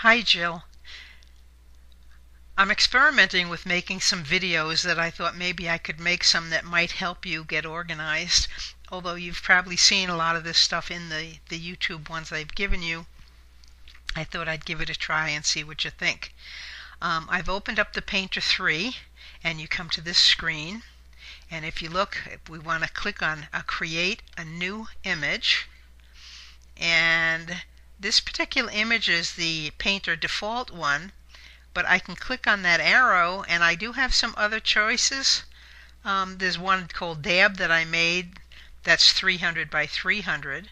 Hi Jill. I'm experimenting with making some videos that I thought maybe I could make some that might help you get organized. Although you've probably seen a lot of this stuff in the YouTube ones I've given you, I thought I'd give it a try and see what you think. I've opened up the Painter 3 and you come to this screen, and if you look, we want to click on create a new image, and this particular image is the Painter default one, but I can click on that arrow and I do have some other choices. There's one called Dab that I made that's 300 by 300,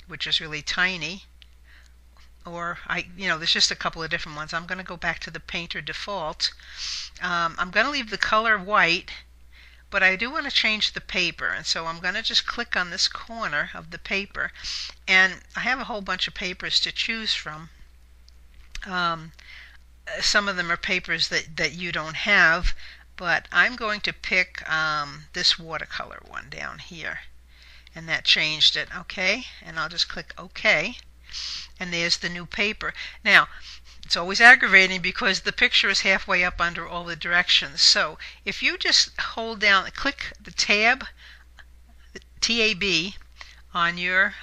which is really tiny. Or there's just a couple of different ones. I'm going to go back to the Painter default. I'm going to leave the color white, but I do want to change the paper, and so I'm going to just click on this corner of the paper, and I have a whole bunch of papers to choose from. Some of them are papers that you don't have, but I'm going to pick this watercolor one down here, and that changed it. Okay, and I'll just click OK, and there's the new paper. Now, it's always aggravating because the picture is halfway up under all the directions. So if you just hold down, click the tab, T-A-B, on your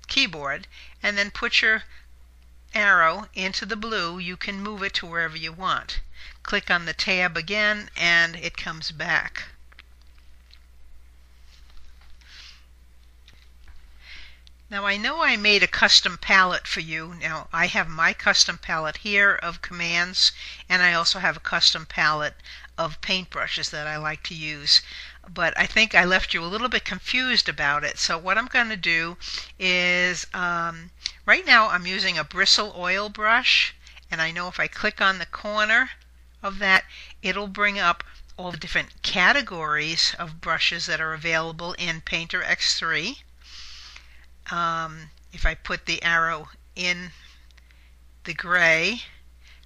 keyboard, and then put your arrow into the blue, you can move it to wherever you want. Click on the tab again and it comes back. Now I know I made a custom palette for you. Now I have my custom palette here of commands, and I also have a custom palette of paintbrushes that I like to use. But I think I left you a little bit confused about it. So what I'm going to do is, right now I'm using a bristle oil brush, and I know if I click on the corner of that, it'll bring up all the different categories of brushes that are available in Painter X3. If I put the arrow in the gray,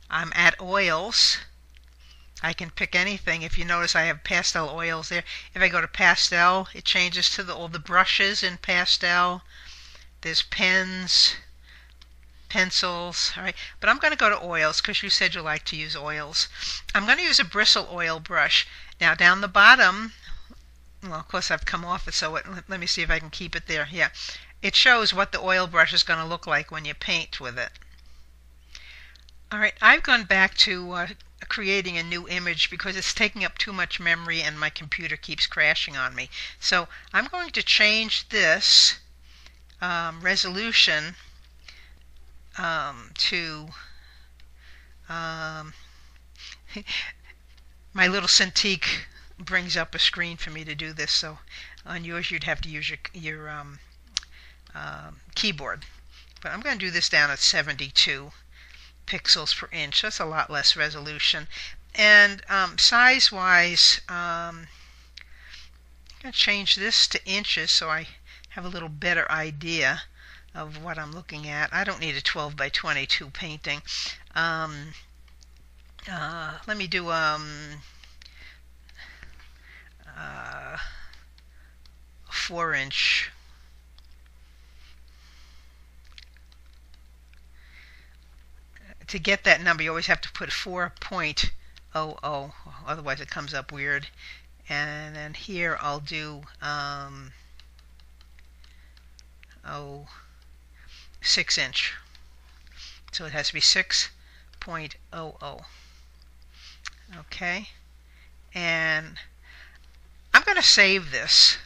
I'm at oils. I can pick anything. If you notice, I have pastel oils there. If I go to pastel, it changes to all the brushes in pastel. There's pens, pencils. All right, but I'm going to go to oils because you said you like to use oils. I'm going to use a bristle oil brush. Now down the bottom, well, of course I've come off it, so let me see if I can keep it there. Yeah. It shows what the oil brush is going to look like when you paint with it. Alright, I've gone back to creating a new image because it's taking up too much memory and my computer keeps crashing on me. So I'm going to change this resolution to my little Cintiq brings up a screen for me to do this, so on yours you'd have to use your keyboard. But I'm going to do this down at 72 pixels per inch. That's a lot less resolution. And size-wise, I'm going to change this to inches so I have a little better idea of what I'm looking at. I don't need a 12 by 22 painting. Let me do 4-inch. To get that number, you always have to put 4.00, otherwise it comes up weird. And then here I'll do 6-inch. So it has to be 6.00. Okay, and I'm going to save this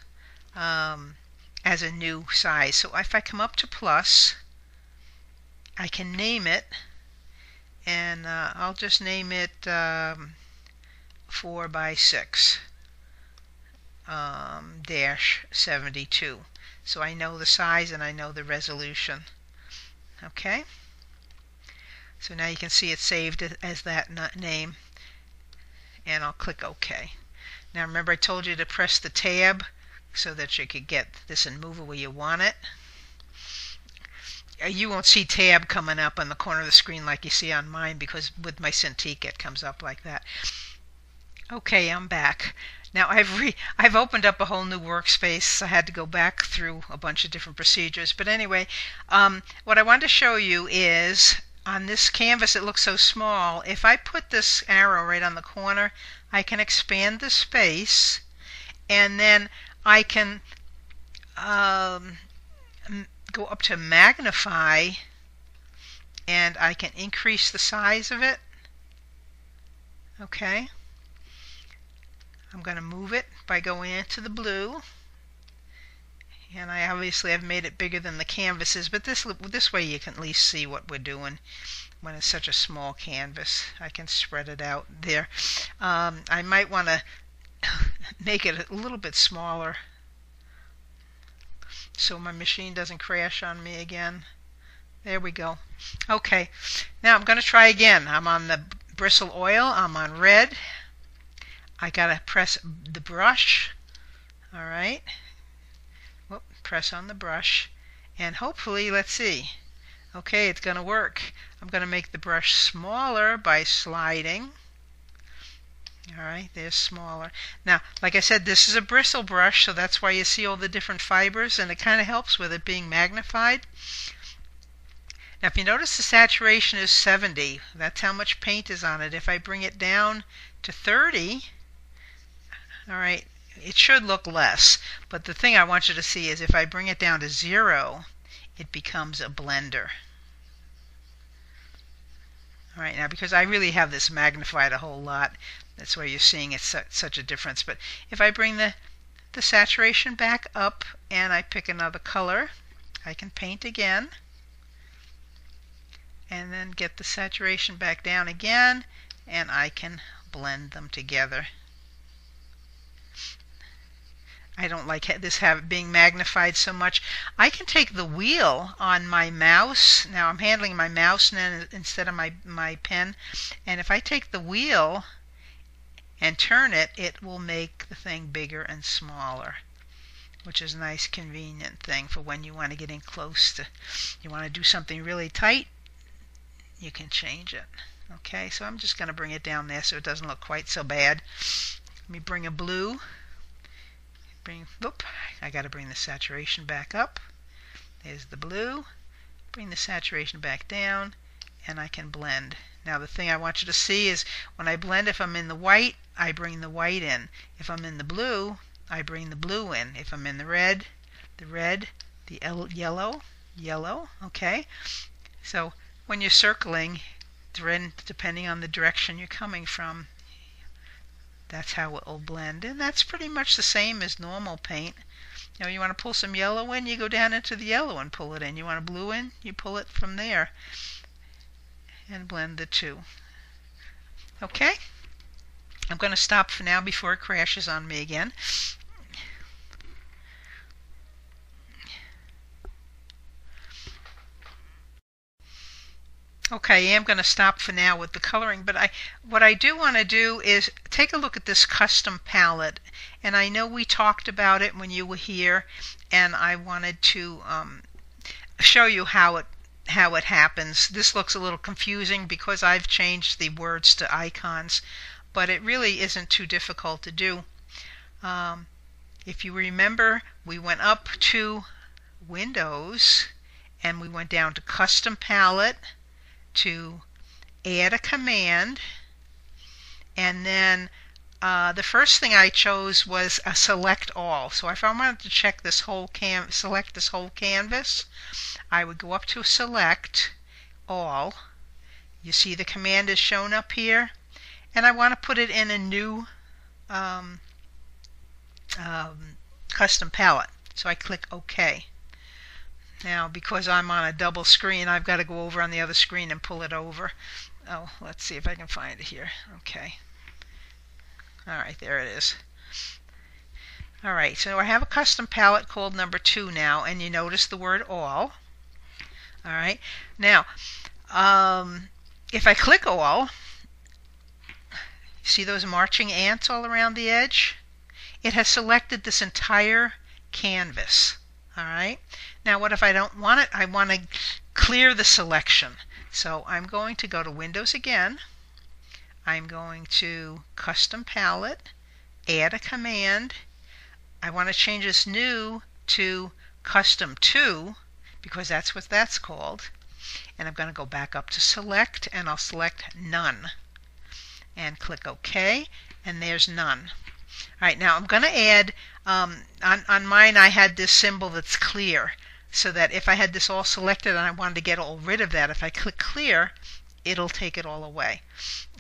as a new size. So if I come up to plus, I can name it. And I'll just name it 4 by 6 dash 72. So I know the size and I know the resolution. Okay. So now you can see it's saved as that name. And I'll click OK. Now remember I told you to press the tab so that you could get this and move it where you want it. You won't see tab coming up on the corner of the screen like you see on mine, because with my Cintiq it comes up like that. Okay, I'm back. Now I've opened up a whole new workspace. I had to go back through a bunch of different procedures. But anyway, what I wanted to show you is on this canvas it looks so small. If I put this arrow right on the corner, I can expand the space, and then I can go up to magnify, and I can increase the size of it. Okay, I'm going to move it by going into the blue, and I obviously have made it bigger than the canvas is, but this way you can at least see what we're doing when it's such a small canvas. I can spread it out there. I might want to make it a little bit smaller so my machine doesn't crash on me again. There we go. Okay, now I'm going to try again. I'm on the bristle oil. I'm on red. I got to press the brush. All right. Whoop, press on the brush. And hopefully, let's see. Okay, it's going to work. I'm going to make the brush smaller by sliding. All right, there's smaller. Now, like I said, this is a bristle brush, so that's why you see all the different fibers, and it kind of helps with it being magnified. Now, if you notice, the saturation is 70. That's how much paint is on it. If I bring it down to 30, all right, it should look less. But the thing I want you to see is if I bring it down to 0, it becomes a blender. All right, now because I really have this magnified a whole lot, that's why you're seeing it's such a difference. But if I bring the saturation back up and I pick another color, I can paint again. And then get the saturation back down again, and I can blend them together. I don't like this being magnified so much. I can take the wheel on my mouse. Now I'm handling my mouse instead of my pen. And if I take the wheel and turn it, it will make the thing bigger and smaller, which is a nice convenient thing for when you want to get in close to, you want to do something really tight, you can change it. Okay, so I'm just going to bring it down there so it doesn't look quite so bad. Let me bring a blue. I got to bring the saturation back up. There's the blue. Bring the saturation back down, and I can blend. Now the thing I want you to see is when I blend, if I'm in the white, I bring the white in. If I'm in the blue, I bring the blue in. If I'm in the red, the yellow. Okay, so when you're circling, depending on the direction you're coming from, that's how it will blend. And that's pretty much the same as normal paint. You know, you want to pull some yellow in, you go down into the yellow and pull it in. You want a blue in, you pull it from there and blend the two. Okay, I'm going to stop for now before it crashes on me again. Okay, I am going to stop for now with the coloring, but what I do want to do is take a look at this custom palette. And I know we talked about it when you were here, and I wanted to show you how it happens. This looks a little confusing because I've changed the words to icons, but it really isn't too difficult to do. If you remember, we went up to Windows, and we went down to Custom Palette, to add a command, and then the first thing I chose was a select all. So if I wanted to check this whole select this whole canvas, I would go up to select all. You see the command is shown up here, and I want to put it in a new custom palette. So I click OK. Now, because I'm on a double screen, I've got to go over on the other screen and pull it over. Oh, let's see if I can find it here. Okay. All right, there it is. All right, so I have a custom palette called number 2 now, and you notice the word all. All right. Now, if I click all, see those marching ants all around the edge? It has selected this entire canvas. All right. Now, what if I don't want it? I want to clear the selection. So I'm going to go to Windows again. I'm going to Custom Palette, add a command. I want to change this new to Custom 2 because that's what that's called. And I'm going to go back up to select, and I'll select none. And click OK, and there's none. All right, now I'm going to add, on mine I had this symbol that's clear, so that if I had this all selected and I wanted to get all rid of that, if I click clear, it'll take it all away.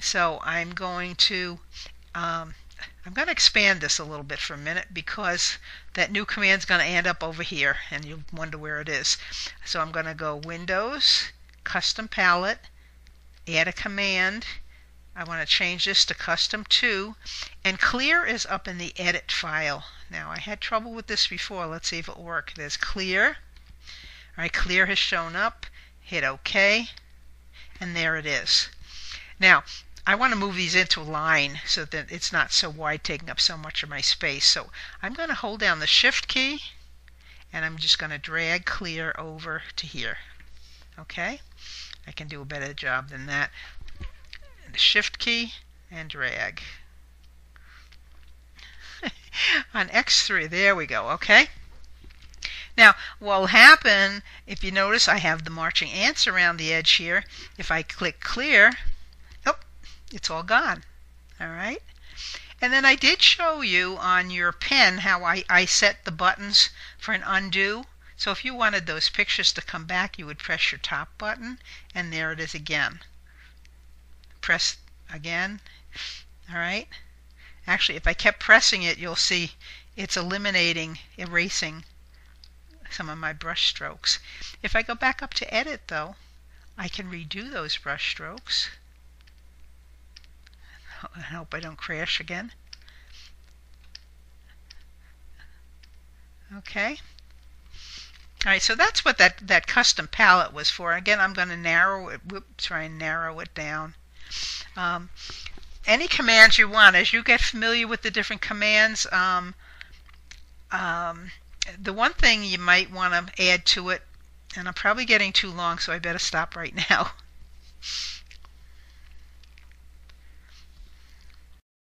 So I'm going to expand this a little bit for a minute, because that new command is going to end up over here, and you'll wonder where it is. So I'm going to go Windows, Custom Palette, add a command. I want to change this to Custom 2, and clear is up in the Edit file. Now, I had trouble with this before. Let's see if it worked. There's clear. All right, clear has shown up. Hit OK, and there it is. Now, I want to move these into a line so that it's not so wide, taking up so much of my space. So I'm going to hold down the Shift key, and I'm just going to drag clear over to here. Okay? I can do a better job than that. The Shift key and drag. On X3, there we go. Okay? Now, what will happen, if you notice, I have the marching ants around the edge here. If I click clear, oh, it's all gone. All right? And then I did show you on your pen how I set the buttons for an undo. So if you wanted those pictures to come back, you would press your top button, and there it is again. Press again. All right? Actually, if I kept pressing it, you'll see it's erasing some of my brush strokes. If I go back up to edit, though, I can redo those brush strokes. I hope I don't crash again. Okay. All right, so that's what that custom palette was for. Again, I'm going to narrow it. Try and narrow it down. Any commands you want, as you get familiar with the different commands, the one thing you might want to add to it, and I'm probably getting too long, so I better stop right now.